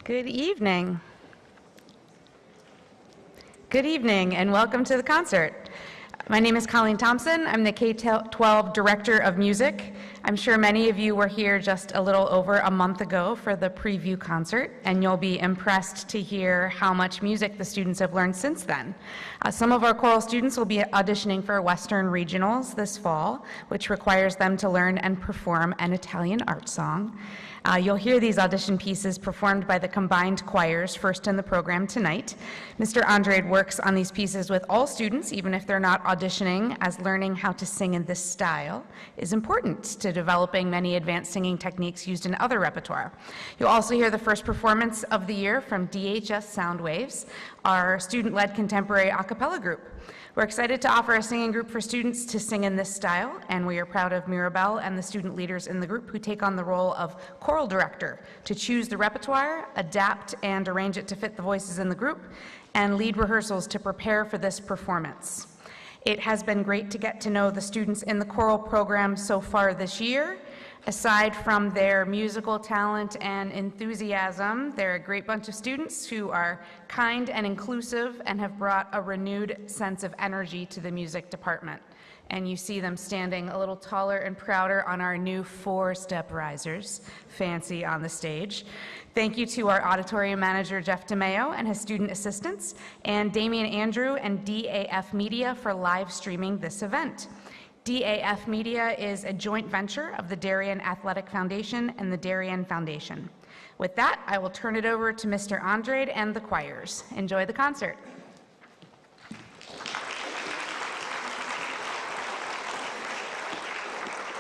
Good evening. Good evening and welcome to the concert. My name is Colleen Thompson. I'm the K-12 Director of Music. I'm sure many of you were here just a little over a month ago for the preview concert, and you'll be impressed to hear how much music the students have learned since then. Some of our choral students will be auditioning for Western Regionals this fall, which requires them to learn and perform an Italian art song. You'll hear these audition pieces performed by the combined choirs first in the program tonight. Mr. Andrade works on these pieces with all students, even if they're not auditioning, as learning how to sing in this style is important to developing many advanced singing techniques used in other repertoire. You'll also hear the first performance of the year from DHS Soundwaves, our student-led contemporary a cappella group. We're excited to offer a singing group for students to sing in this style, and we are proud of Mirabelle and the student leaders in the group who take on the role of choral director to choose the repertoire, adapt and arrange it to fit the voices in the group, and lead rehearsals to prepare for this performance. It has been great to get to know the students in the choral program so far this year. Aside from their musical talent and enthusiasm, they're a great bunch of students who are kind and inclusive and have brought a renewed sense of energy to the music department. And you see them standing a little taller and prouder on our new 4-step risers, fancy on the stage. Thank you to our auditorium manager, Jeff DeMeo, and his student assistants, and Damian Andrew and DAF Media for live streaming this event. DAF Media is a joint venture of the Darien Athletic Foundation and the Darien Foundation. With that, I will turn it over to Mr. Andrade and the choirs. Enjoy the concert.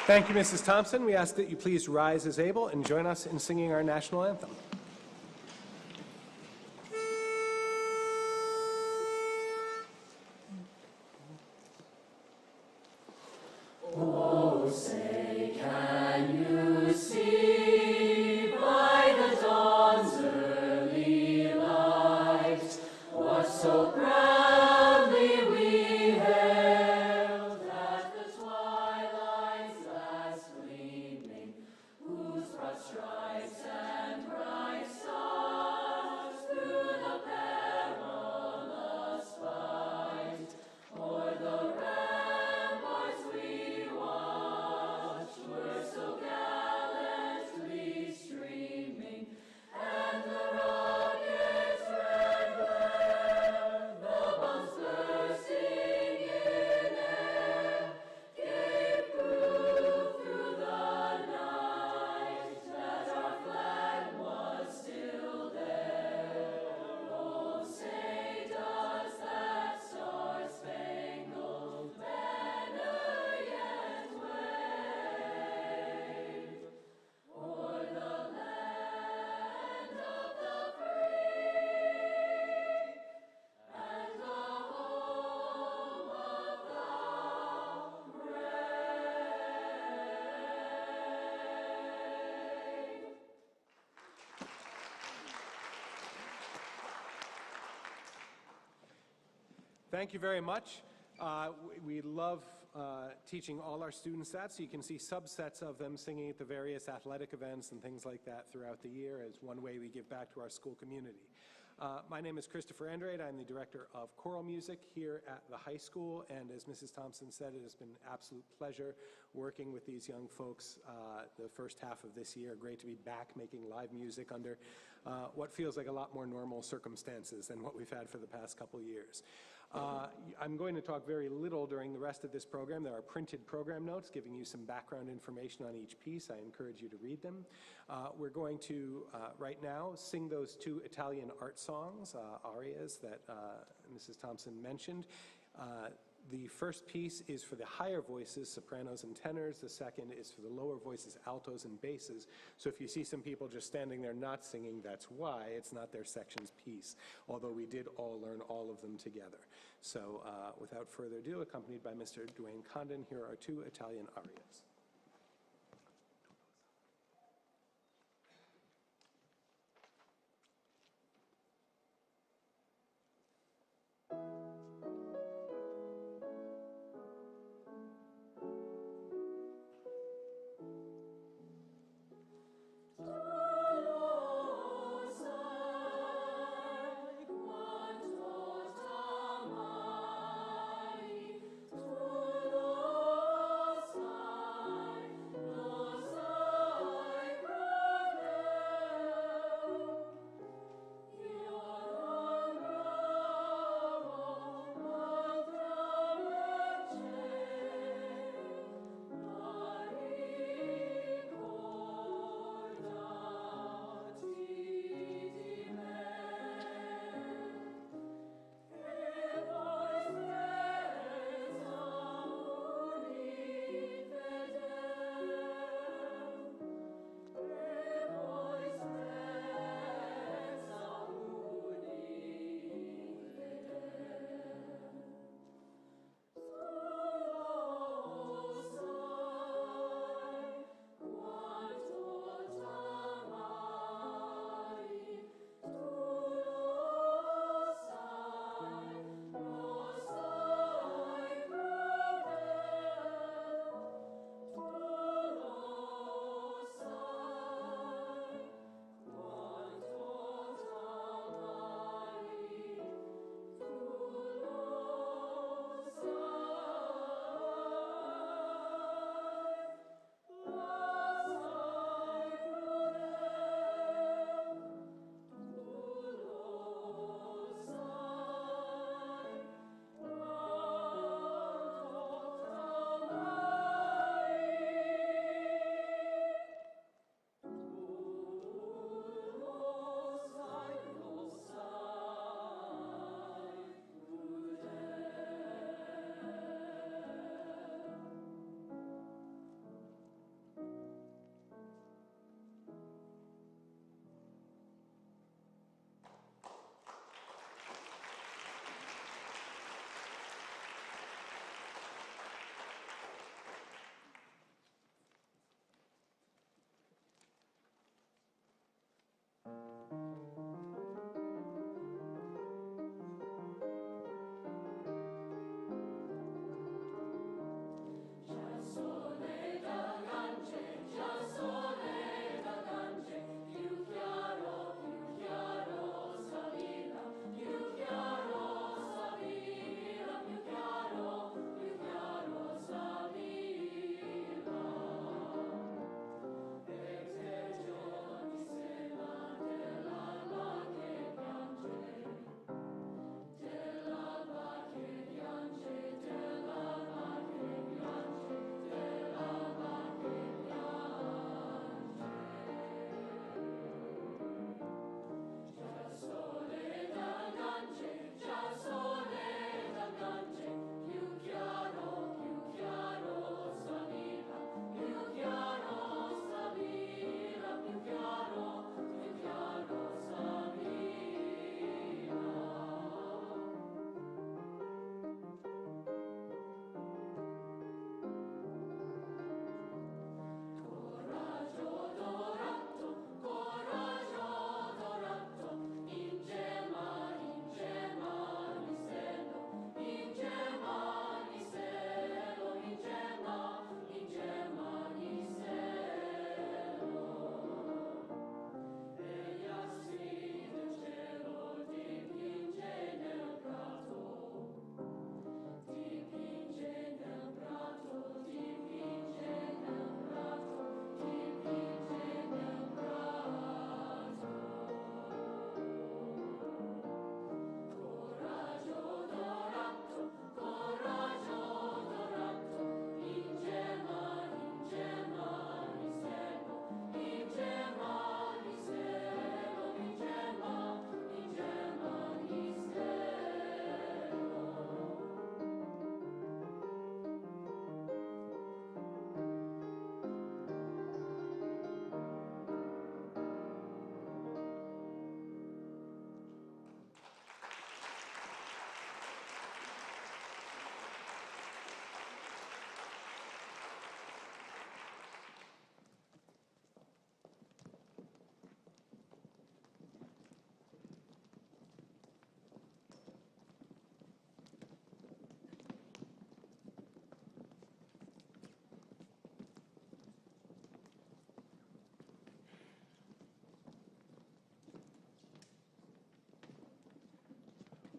Thank you, Mrs. Thompson. We ask that you please rise as able and join us in singing our national anthem. Oh, say, can you see by the dawn's early light what so proudly we hailed at the twilight's last gleaming, whose broad stripes and bright stars through the perilous fight o'er the ramparts we watched were so gallantly streaming, and the rocket's red glare, the bombs bursting in air, gave proof through the night that our flag was still there. Oh, say does that star-spangled banner yet wave o'er the land of the free and the home of the brave? Thank you very much. We love teaching all our students that, so you can see subsets of them singing at the various athletic events and things like that throughout the year as one way we give back to our school community. My name is Christopher Andrade. I'm the Director of Choral Music here at the high school, and as Mrs. Thompson said, it has been an absolute pleasure working with these young folks the first half of this year. Great to be back making live music under what feels like a lot more normal circumstances than what we've had for the past couple years. I'm going to talk very little during the rest of this program. There are printed program notes giving you some background information on each piece. I encourage you to read them. We're going to, right now, sing those 2 Italian art songs, arias, that Mrs. Thompson mentioned. The first piece is for the higher voices, sopranos and tenors. The second is for the lower voices, altos and basses. So if you see some people just standing there not singing, that's why. It's not their section's piece, although we did all learn all of them together. So without further ado, accompanied by Mr. Dwayne Condon, here are 2 Italian arias. Dolorosa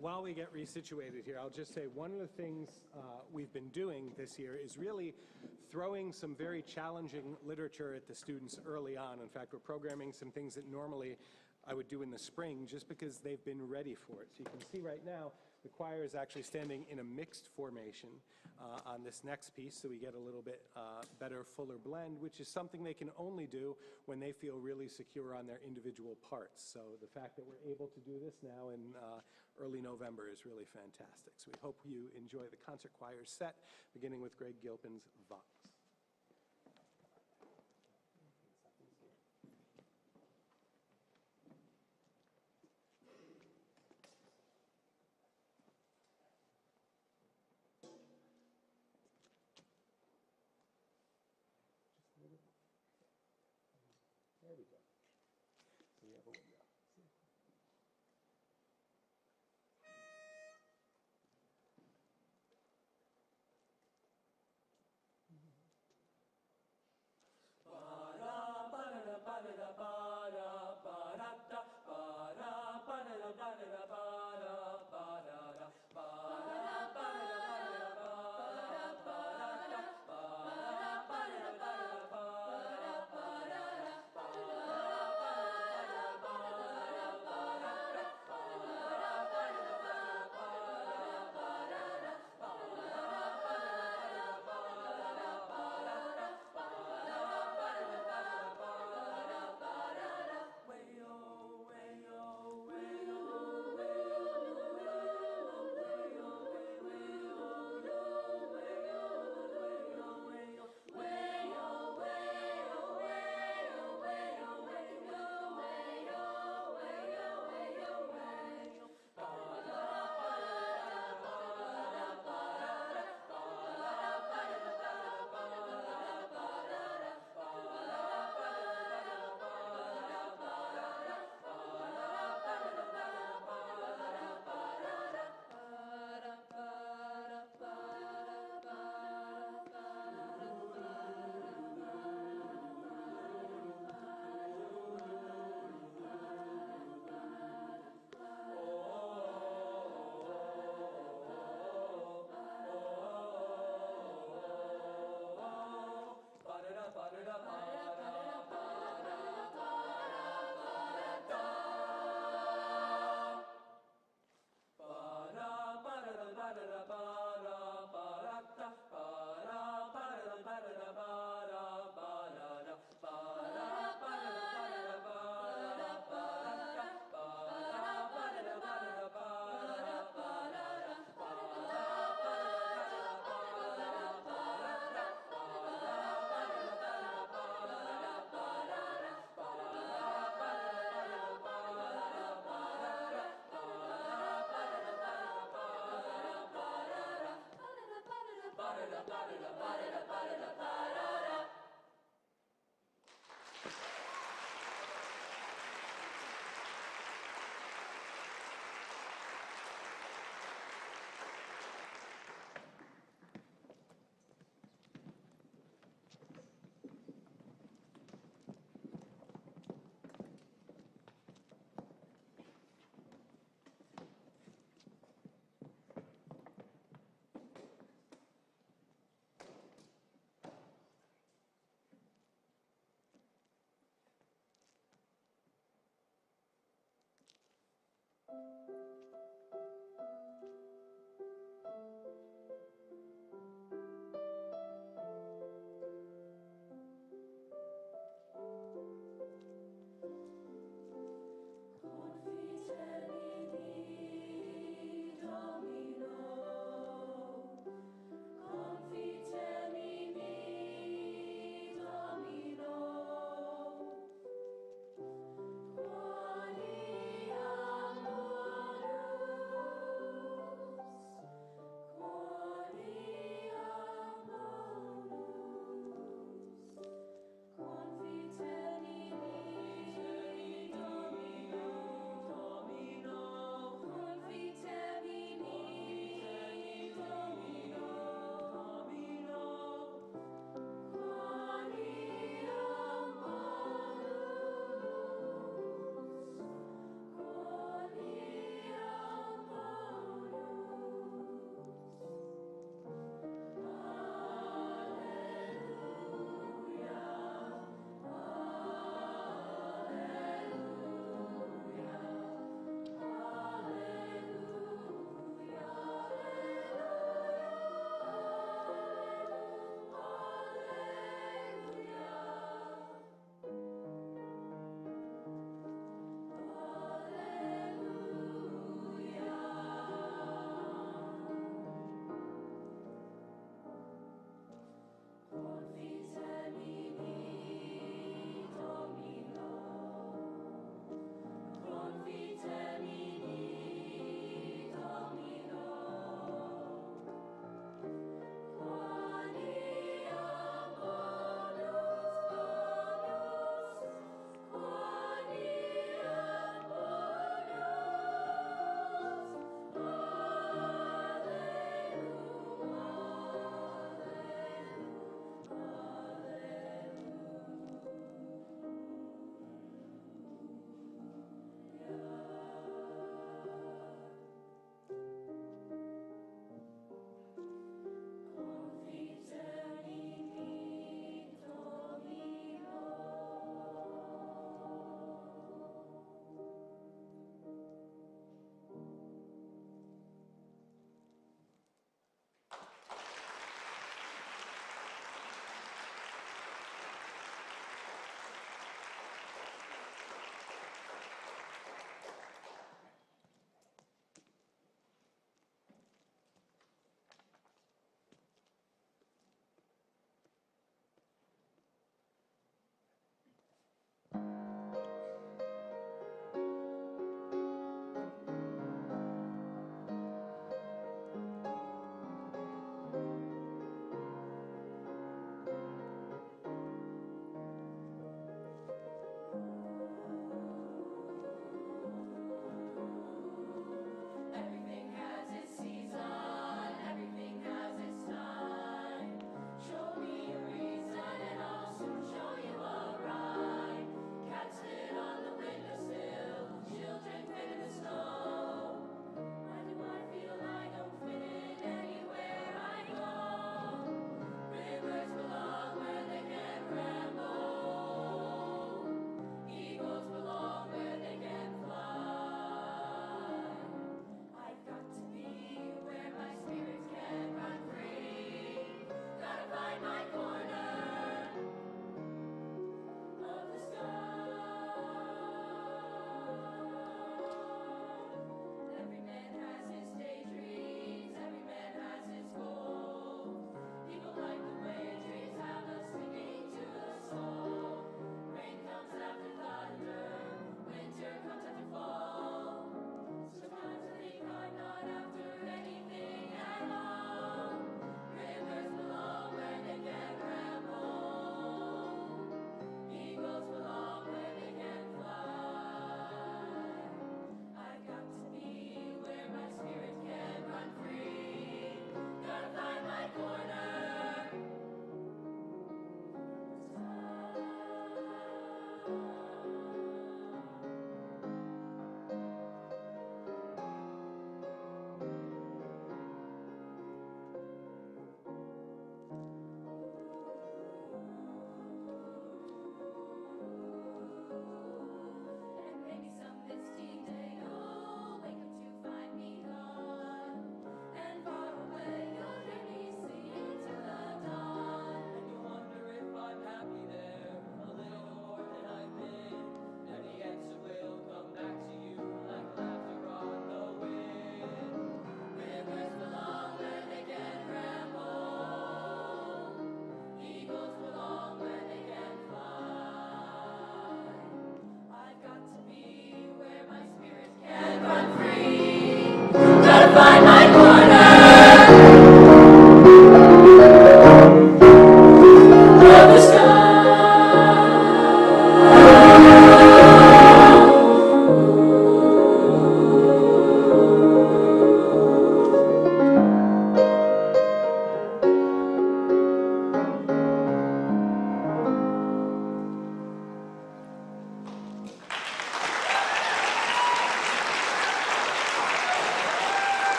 While we get resituated here, I'll just say one of the things we've been doing this year is really throwing some very challenging literature at the students early on. In fact, we're programming some things that normally I would do in the spring just because they've been ready for it. So you can see right now the choir is actually standing in a mixed formation on this next piece, so we get a little bit better, fuller blend, which is something they can only do when they feel really secure on their individual parts. So the fact that we're able to do this now in early November is really fantastic. So we hope you enjoy the concert choir set, beginning with Greg Gilpin's Vox. There we go. So we have a window.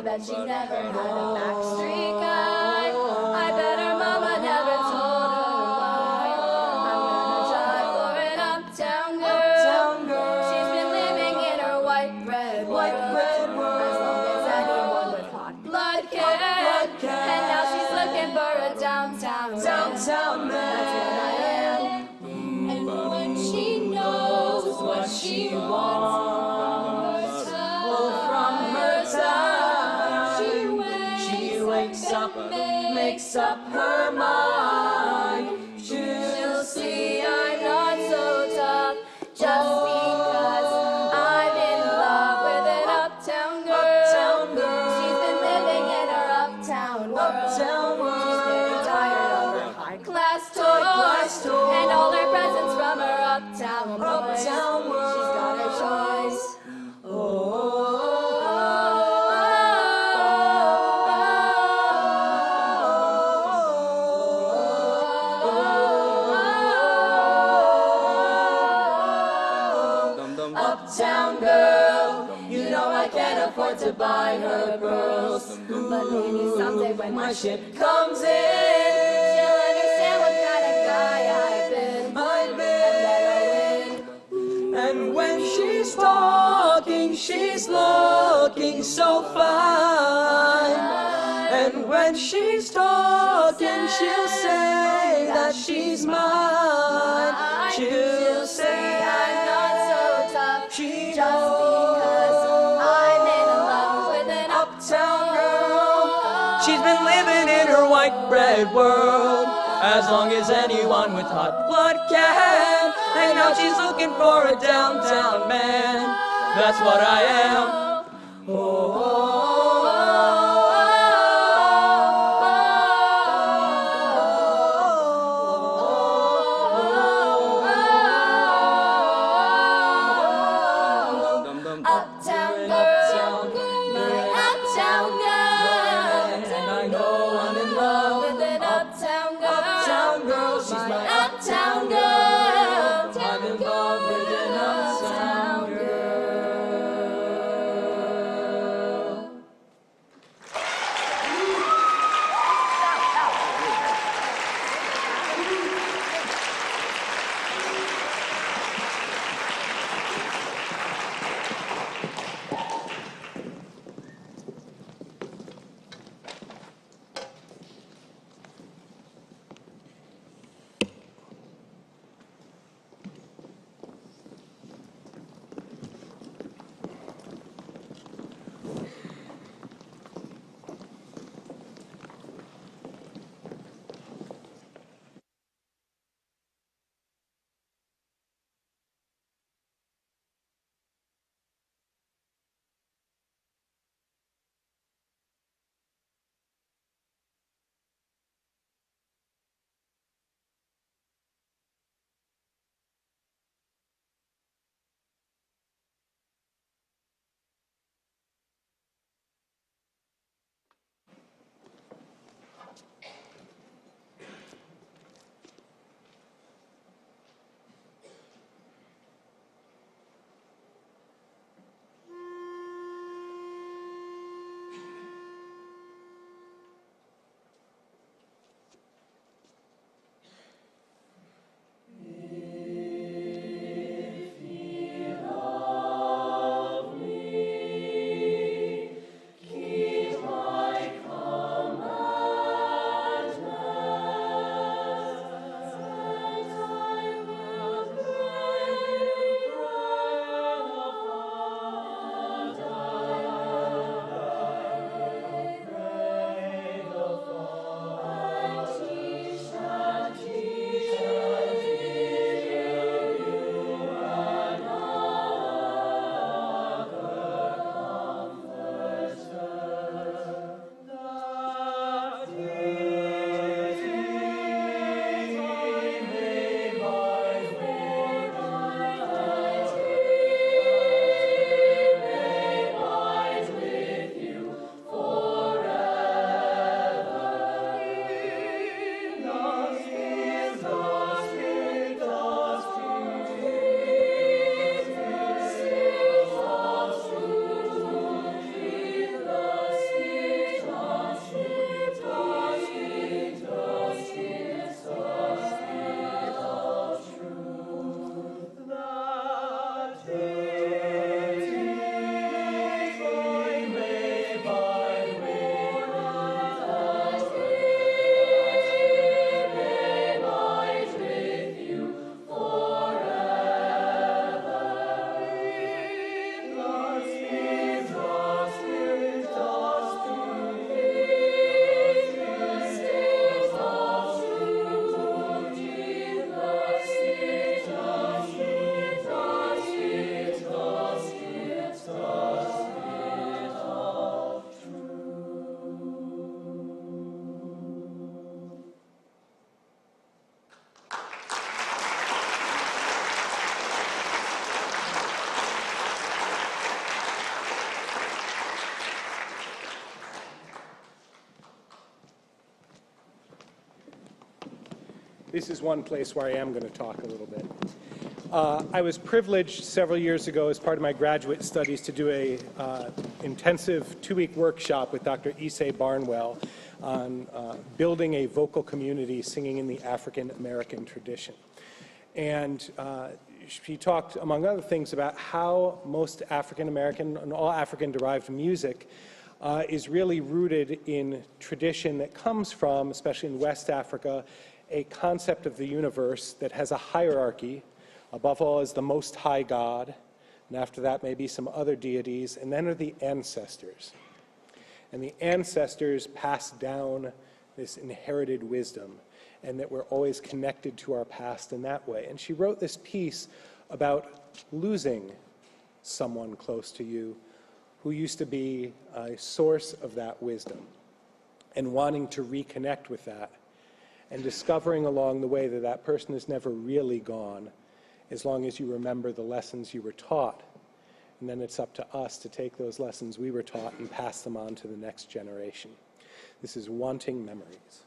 bet she never had a backstreet guy. I bet her mama never told her why. I'm gonna try for an uptown girl. She's been living in her white bread world as long as anyone with hot blood can. And now she's looking for a downtown man. That's what I am. And when she knows what she wants from her time, she wakes up, makes up her mind. She'll see I'm not so tough just because I'm in love with an uptown girl. She's been living in her uptown world. She's getting tired of her high-class toys and all her presents from her uptown boys. She's got a choice. Uptown girl, you know I can't afford to buy her pearls, but maybe someday when my ship comes in, she'll understand what kind of guy I've been, and let her win. And when she's talking, she's looking so fine. And when she's talking, she'll say that she's mine. She'll say I'm not so tough she just because I'm in love with an uptown girl. She's been living in her white bread world as long as anyone with hot blood can. And now she's looking for a downtown man. That's what I am. uptown girl, my uptown girl. And I know I'm in love With an uptown girl, uptown girl. She's my uptown girl. I'm in love with an uptown girl. this is one place where I am going to talk a little bit. I was privileged several years ago as part of my graduate studies to do a intensive 2-week workshop with Dr. Issei Barnwell on building a vocal community singing in the African American tradition. And she talked, among other things, about how most African American and all African derived music is really rooted in tradition that comes from, especially in West Africa, a concept of the universe that has a hierarchy. Above all is the Most High God, and after that maybe some other deities, and then are the ancestors. And the ancestors pass down this inherited wisdom, and that we're always connected to our past in that way. And she wrote this piece about losing someone close to you who used to be a source of that wisdom, and wanting to reconnect with that, and discovering along the way that that person is never really gone, as long as you remember the lessons you were taught. And then it's up to us to take those lessons we were taught and pass them on to the next generation. This is Wanting Memories.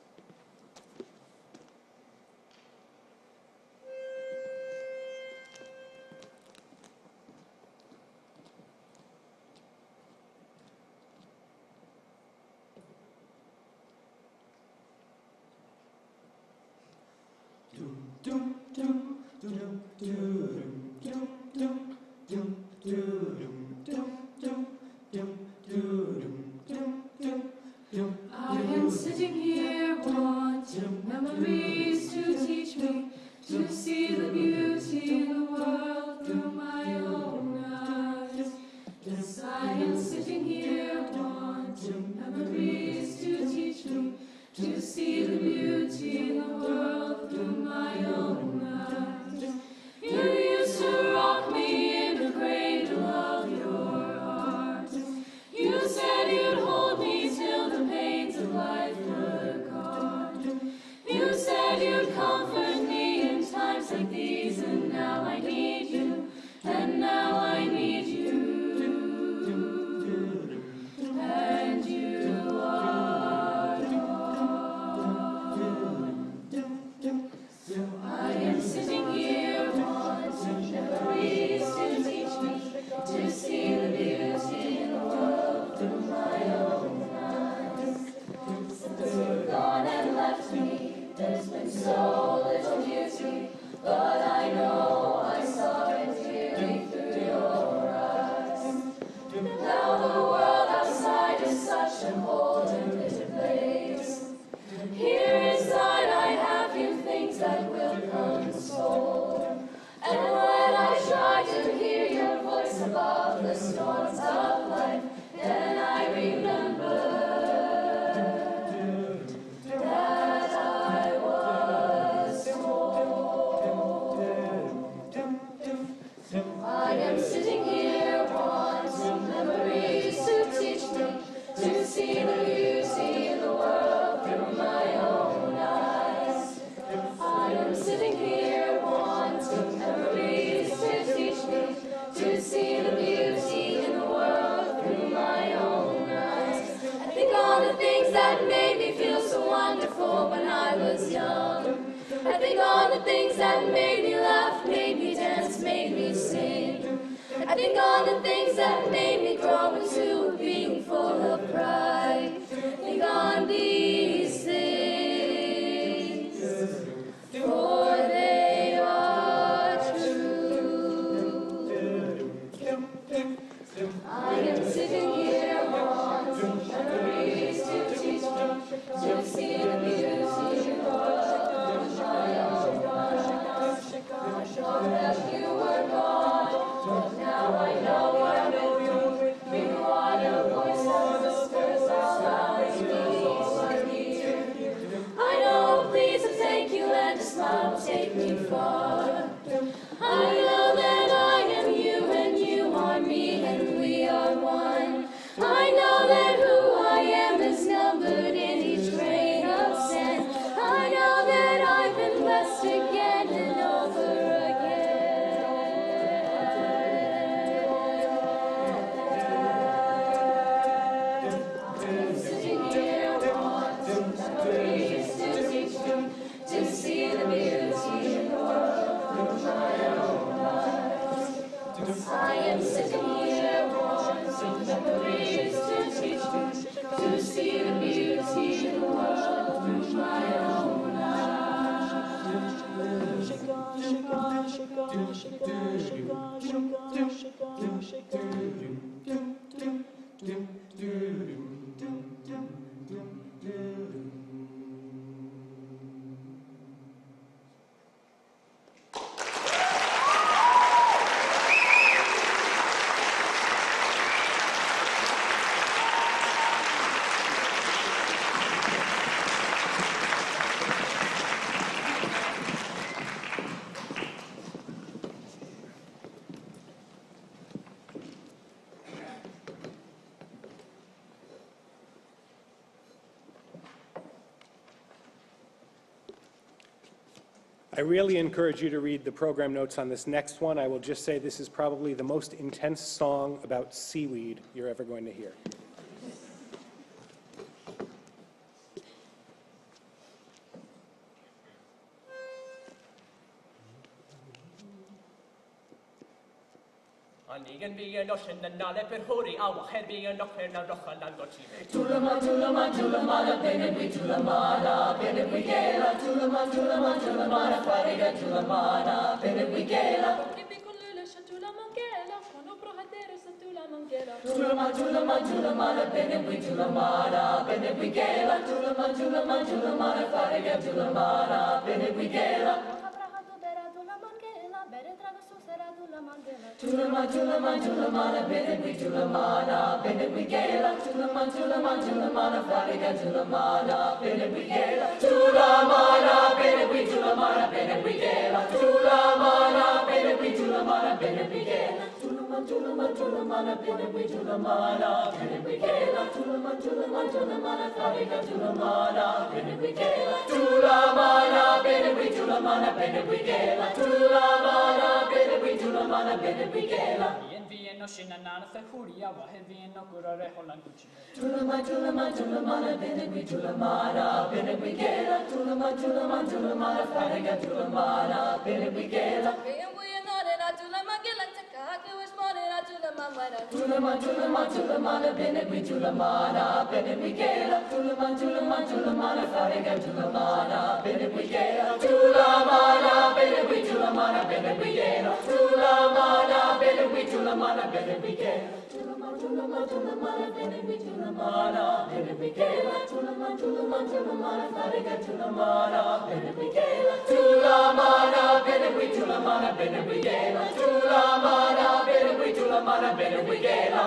I am sitting here wanting memories to teach me to see the beauty in the world through my own eyes. Yes, I am sitting here wanting memories to teach me to see the beauty in the world through my own eyes. You used to rock me in the cradle of your heart. You said you'd hold me till the pains of life were gone. You said you'd comfort me in times like these, and now I need you, and now I need you. And you are gone. So I am sitting here wanting memories to teach me to see the beauty in the world through my own eyes. Since you've gone and left me, there's been so little beauty, but I know I saw it clearly through your eyes. Now the world outside is such an old and bitter place. Here inside I have few things that will console. And when I try to hear your voice above the storms of life, then I remember that I was told. I am sitting here wanting memories to teach me to see the beauty in the world through my own eyes. I am sitting here wanting memories to teach me to see the beauty in the world through my own eyes. I think on the things that made me feel so wonderful when I was young. I think on the things that made me laugh, made me dance, made me sing. I think on the things that made me grow into a being full of pride. I think on these things, for they are true. I am sitting here wanting memories to teach me to see the beauty in the world through my own eyes. I thought that you were gone, but now I know I know you. You are the voice that whispers around me. I really encourage you to read the program notes on this next one. I will just say this is probably the most intense song about seaweed you're ever going to hear. Anigen vi en ocean and nale per hori awa head being a knock and a rock and gochi. Tulama, bene we tulamana, bene we gela, tulamana, fariga tulamana, bene we gela. Tulamana, bene we tulamana, bene we gela, tulamana, fariga tulamana, bene we gela. Tulamana, bene we tulamana, bene we gela, tulamana, fariga tulamana, bene we gela, tulamana, bene we tulamana, bene we gela, tulamana, bene we tulamana, bene we gela, tulamana, bene we tulamana, bene we gela, tulamana, fariga tulamana, bene we gela, tulamana, bene we tulamana, bene we gela, tulamana, bene we tulamana, bene we gela. Vi en ocean and nale per hori awa head being a kura reholan gochi. Tulamana, bene we tulamana, bene we gela, tulamana, fariga tulamana, bene we gela. Tulamana, bene we tulamana, bene we gela, tulamana, fariga tulamana, bene we gela, tulamana, bene we tulamana, bene we gela, tulamana, bene we tulamana, bene we gela, tulamana, bene we tulamana, bene we gela, tulamana, fariga tulamana, bene we gela, tulamana, bene we tulamana, bene we gela, tulamana, bene we tulamana, bene we gela.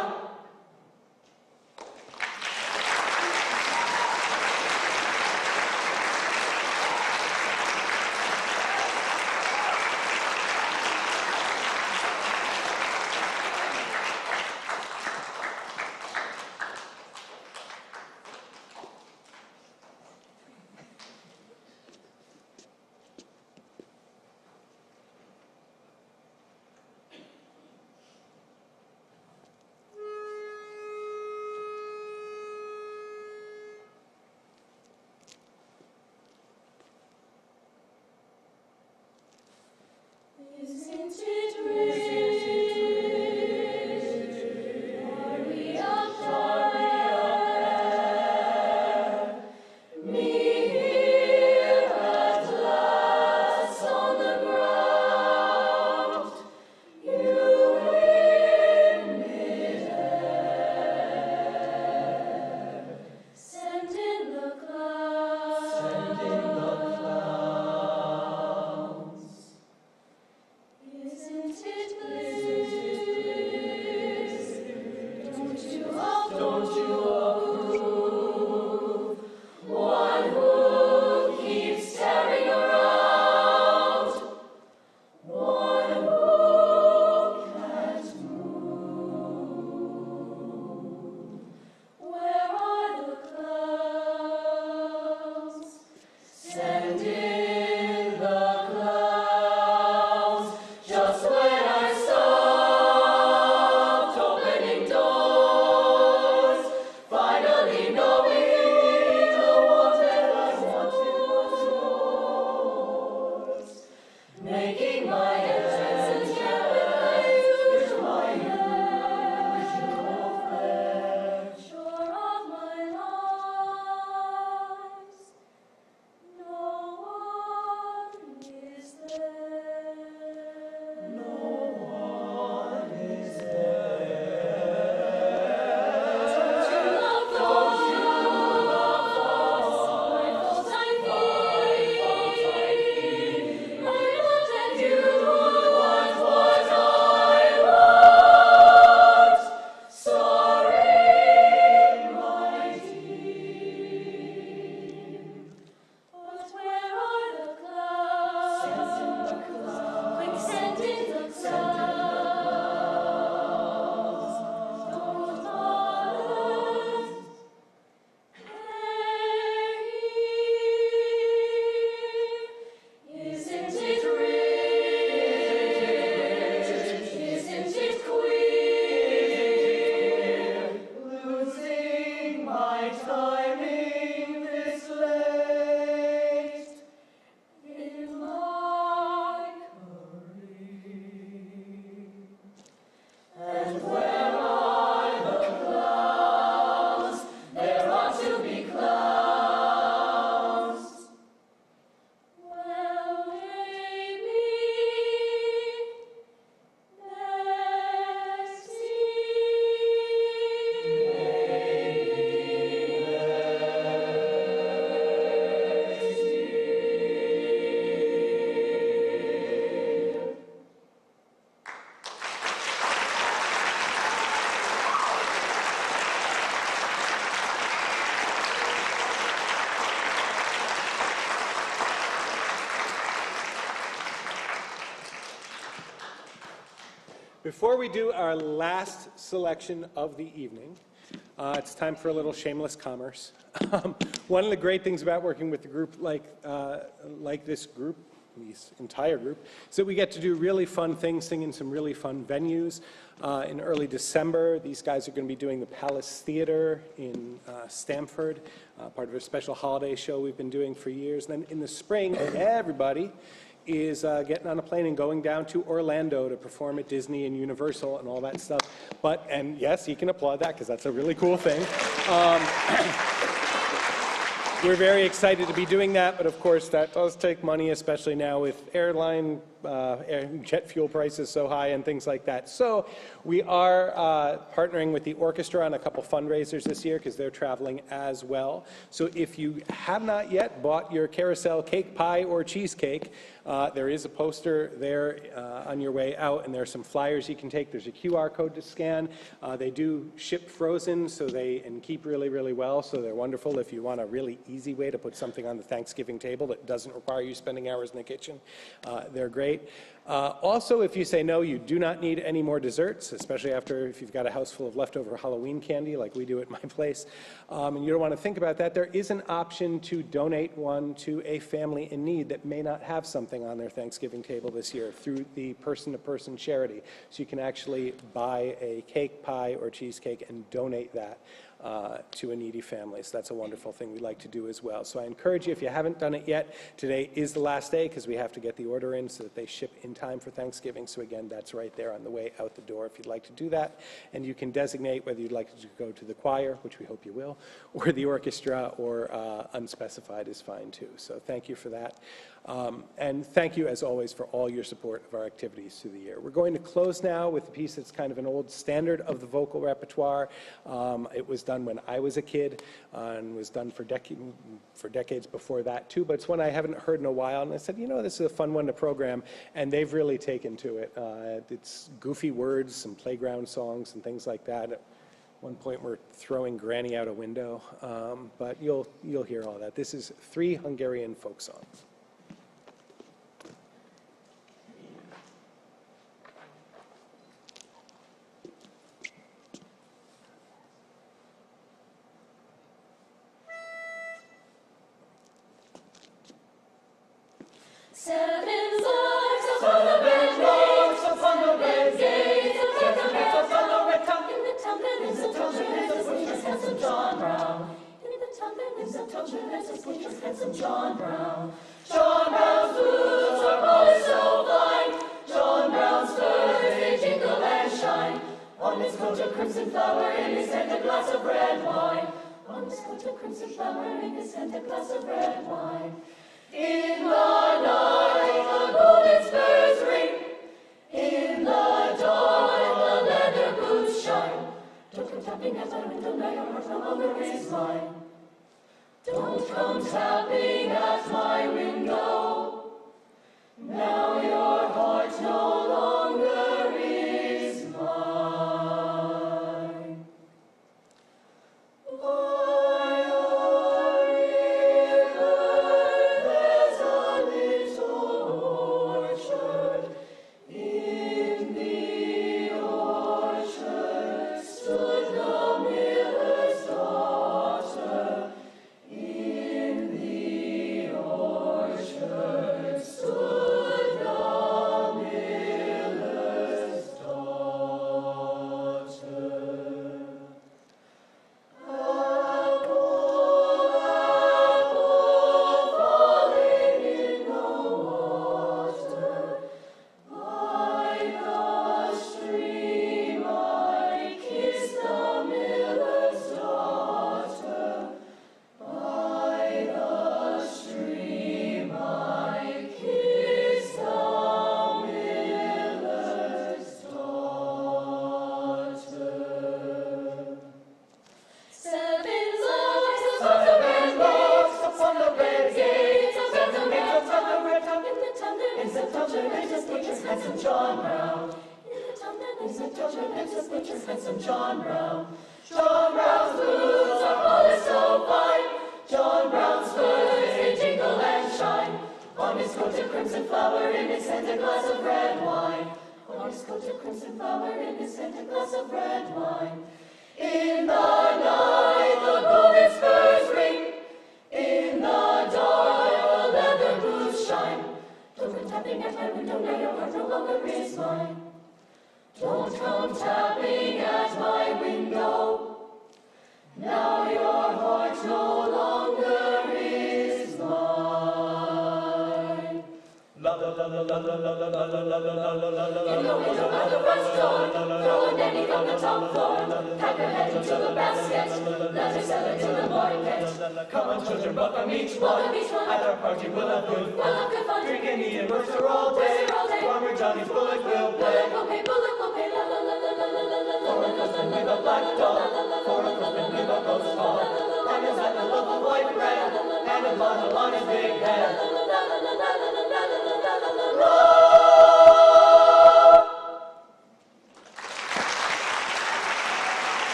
Before we do our last selection of the evening, it's time for a little shameless commerce. One of the great things about working with a group like this group, this entire group, is that we get to do really fun things, sing in some really fun venues. In early December, these guys are going to be doing the Palace Theater in Stamford, part of a special holiday show we've been doing for years. And then in the spring, everybody is getting on a plane and going down to Orlando to perform at Disney and Universal and all that stuff. And yes, you can applaud that because that's a really cool thing. We're very excited to be doing that, but of course that does take money, especially now with airline jet fuel prices so high and things like that. So we are partnering with the orchestra on a couple fundraisers this year because they're traveling as well. So if you have not yet bought your carousel cake, pie, or cheesecake, there is a poster there on your way out, and there are some flyers you can take. There's a QR code to scan. They do ship frozen, so and keep really, really well, so they're wonderful if you want a really easy way to put something on the Thanksgiving table that doesn't require you spending hours in the kitchen. They're great. Also, if you say no, you do not need any more desserts, especially if you've got a house full of leftover Halloween candy like we do at my place, and you don't want to think about that. There is an option to donate one to a family in need that may not have something on their Thanksgiving table this year through the person-to-person charity. So you can actually buy a cake, pie, or cheesecake and donate that to a needy family. So that's a wonderful thing we like to do as well. So I encourage you, if you haven't done it yet, today is the last day because we have to get the order in so that they ship in time for Thanksgiving. So again, that's right there on the way out the door if you'd like to do that. And you can designate whether you'd like to go to the choir, which we hope you will, or the orchestra, or unspecified is fine too. So thank you for that. And thank you, as always, for all your support of our activities through the year. We're going to close now with a piece that's kind of an old standard of the vocal repertoire. It was done when I was a kid and was done for decades before that too, but it's one I haven't heard in a while, and I said, you know, this is a fun one to program, and they've really taken to it. It's goofy words, some playground songs and things like that. At one point we're throwing Granny out a window, but you'll hear all that. This is 3 Hungarian folk songs. Seven larks upon the red gates, upon the red gates, upon the red tongue. In the tongue that lives a toaster, there's a sweetest handsome John Brown. In the tongue that lives a toaster, there's a sweetest handsome John Brown. John Brown's boots are polished so fine. John Brown's spurs, they jingle and shine. On his coat a crimson flower, in his hand a glass of red wine. On his coat a crimson flower, in his hand a glass of red wine. In the night the golden spurs ring, in the dawn the leather boots shine. Don't come tapping at my window, now your heart no longer is mine. Don't come tapping at my window, now your heart no longer is mine. his coat of crimson flower, in his scented glass of red wine. In the night the golden spurs ring, in the dark the leather boots shine. Don't come tapping at my window, now your heart no longer is mine. Don't come tapping at my window, now your heart no longer is mine. La la la la la la la la la la la la la la. In the window by the front door, throw a penny from the top floor. Pack your head into the basket, let her sell it to the market. Come on, children, welcome each one. At our party we'll have good fun. Drink and eat and work all day. Farmer Johnny's bullet will play. Bullock will pay, la la la la la la la la. For a cousin with a black dog, for a cousin with a roast hog. And is at the loaf of white bread, and a bottle on his big head.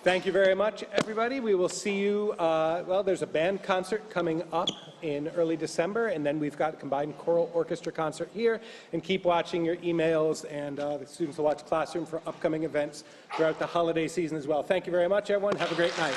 Thank you very much, everybody. We will see you, well, there's a band concert coming up in early December, and then we've got a combined choral orchestra concert here. And keep watching your emails, and the students will watch Classroom for upcoming events throughout the holiday season as well. Thank you very much, everyone. Have a great night.